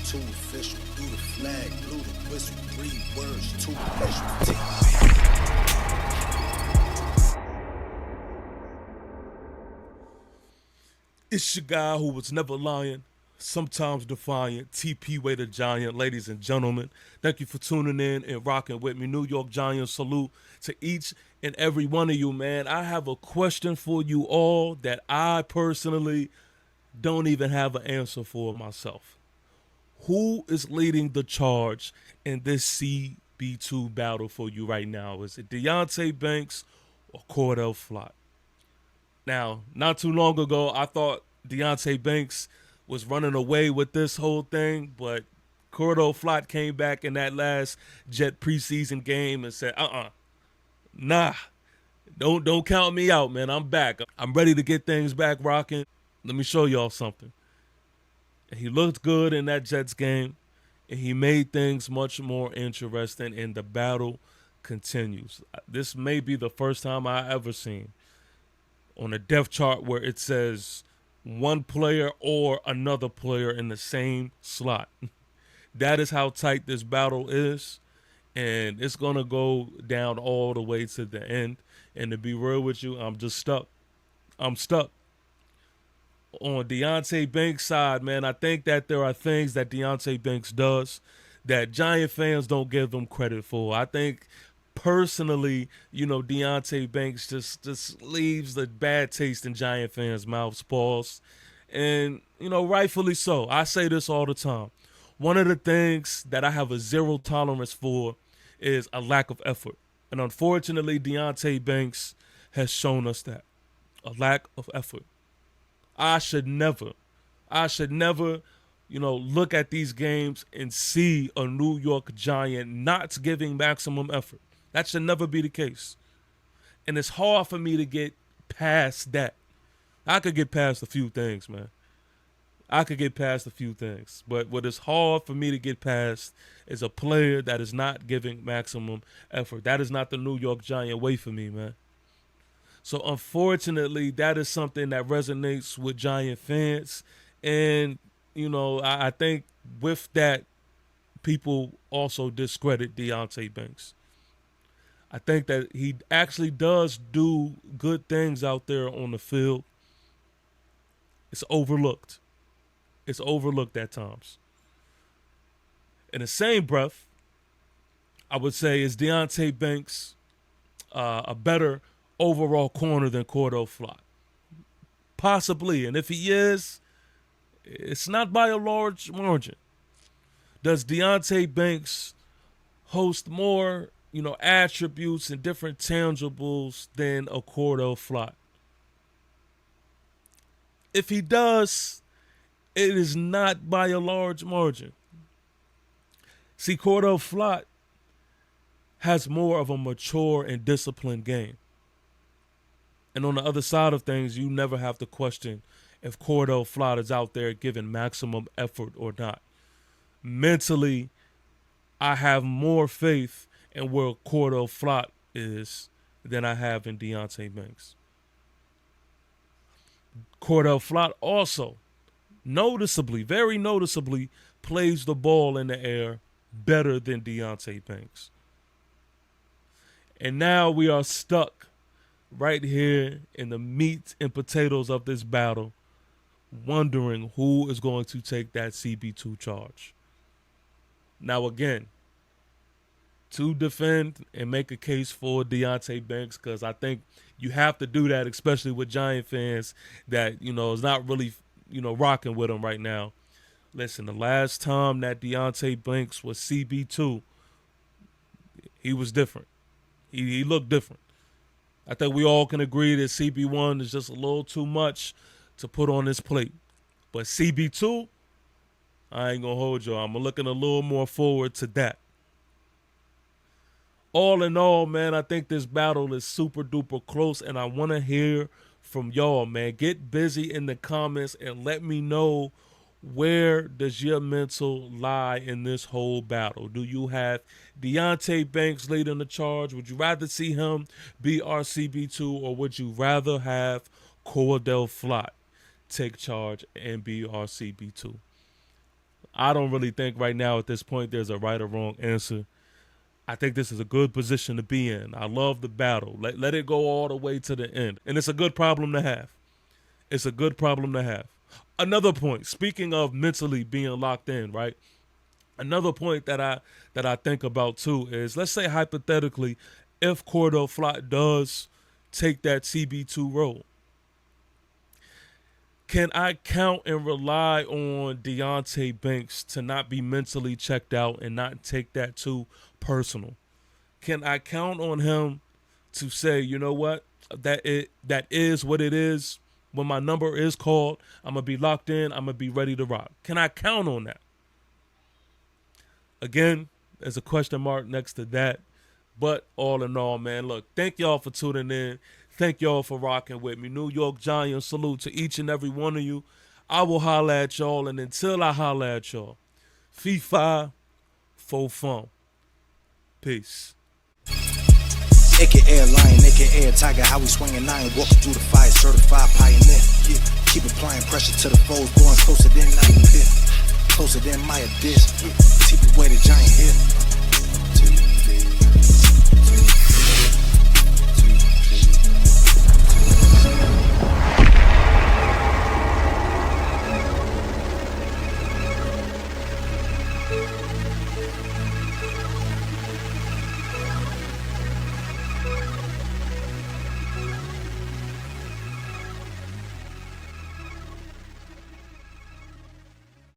too official. Through the flag, blew the whistle. 3 words, 2 initials. It's your guy who was never lying, sometimes defiant, TP Way the Giant. Ladies and gentlemen, thank you for tuning in and rocking with me. New York Giants salute to each and every one of you, man. I have a question for you all that I personally don't even have an answer for myself. Who is leading the charge in this CB2 battle for you right now? Is it Deontay Banks or Cordell Flott? Now, not too long ago, I thought Deontay Banks was running away with this whole thing, but Cordell Flott came back in that last Jet preseason game and said, nah, don't count me out, man. I'm back. I'm ready to get things back rocking. Let me show y'all something. And he looked good in that Jets game, and he made things much more interesting, and the battle continues. This may be the first time I ever seen on a depth chart where it says one player or another player in the same slot. That is how tight this battle is, and it's going to go down all the way to the end. And to be real with you, I'm just stuck. I'm stuck. On Deontay Banks' side, man, I think that there are things that Deontay Banks does that Giant fans don't give him credit for. I think personally, Deontay Banks just leaves the bad taste in Giant fans' mouths, pause. And, rightfully so. I say this all the time. One of the things that I have a zero tolerance for is a lack of effort. And unfortunately, Deontay Banks has shown us that. A lack of effort. I should never, look at these games and see a New York Giant not giving maximum effort. That should never be the case. And it's hard for me to get past that. I could get past a few things, man. But what is hard for me to get past is a player that is not giving maximum effort. That is not the New York Giant way for me, man. So unfortunately, that is something that resonates with Giant fans. And, I think with that, people also discredit Deontay Banks. I think that he actually does do good things out there on the field. It's overlooked. It's overlooked at times. In the same breath, I would say, is Deontay Banks a better overall corner than Cordell Flott? Possibly. And if he is, it's not by a large margin. Does Deontay Banks host more, attributes and different tangibles than a Cordell Flott? If he does, it is not by a large margin. See, Cordell Flott has more of a mature and disciplined game. And on the other side of things, you never have to question if Cordell Flott is out there giving maximum effort or not. Mentally, I have more faith in where Cordell Flott is than I have in Deontay Banks. Cordell Flott also very noticeably, plays the ball in the air better than Deontay Banks. And now we are stuck right here in the meat and potatoes of this battle, wondering who is going to take that CB2 charge. Now again, to defend and make a case for Deontay Banks, because I think you have to do that, especially with Giant fans that, is not really, rocking with him right now. Listen, the last time that Deontay Banks was CB2, he was different. He looked different. I think we all can agree that CB1 is just a little too much to put on his plate. But CB2, I ain't going to hold you. I'm looking a little more forward to that. All in all, man, I think this battle is super duper close, and I want to hear from y'all, man. Get busy in the comments and let me know, where does your mental lie in this whole battle? Do you have Deontay Banks leading the charge? Would you rather see him be our CB2, or would you rather have Cordell Flott take charge and be our CB2? I don't really think right now at this point there's a right or wrong answer. I think this is a good position to be in. I love the battle. Let it go all the way to the end. And it's a good problem to have. It's a good problem to have. Another point, speaking of mentally being locked in, right? Another point that I think about too is, let's say hypothetically, if Cordell Flott does take that CB2 role, can I count and rely on Deonte Banks to not be mentally checked out and not take that too personal? Can I count on him to say, you know what, that is what it is. When my number is called, I'm going to be locked in. I'm going to be ready to rock. Can I count on that? Again, there's a question mark next to that. But all in all, man, look, thank y'all for tuning in. Thank y'all for rocking with me. New York Giants, salute to each and every one of you. I will holla at y'all, and until I holla at y'all, fee fi, fo fum. Peace. AKA lion, AKA tiger, how we swinging iron, walking through the fire, certified pioneer. Yeah. Keep applying pressure to the foes, going closer than night pit, closer than my dish. Yeah. Keep away the giant hit.